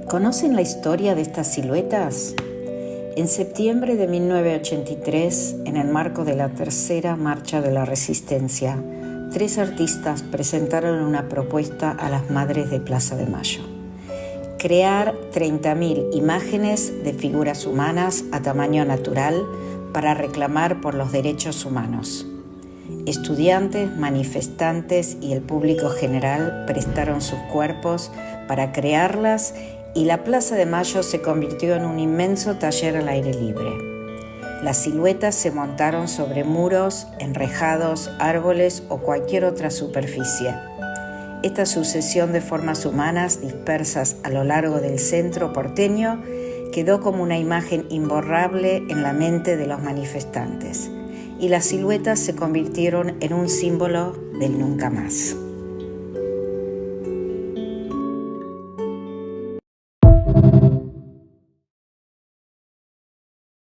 ¿Conocen la historia de estas siluetas? En septiembre de 1983, en el marco de la tercera Marcha de la Resistencia, 3 artistas presentaron una propuesta a las madres de Plaza de Mayo: crear 30.000 imágenes de figuras humanas a tamaño natural para reclamar por los derechos humanos. Estudiantes, manifestantes y el público general prestaron sus cuerpos para crearlas y la Plaza de Mayo se convirtió en un inmenso taller al aire libre. Las siluetas se montaron sobre muros, enrejados, árboles o cualquier otra superficie. Esta sucesión de formas humanas dispersas a lo largo del centro porteño quedó como una imagen imborrable en la mente de los manifestantes, y las siluetas se convirtieron en un símbolo del nunca más.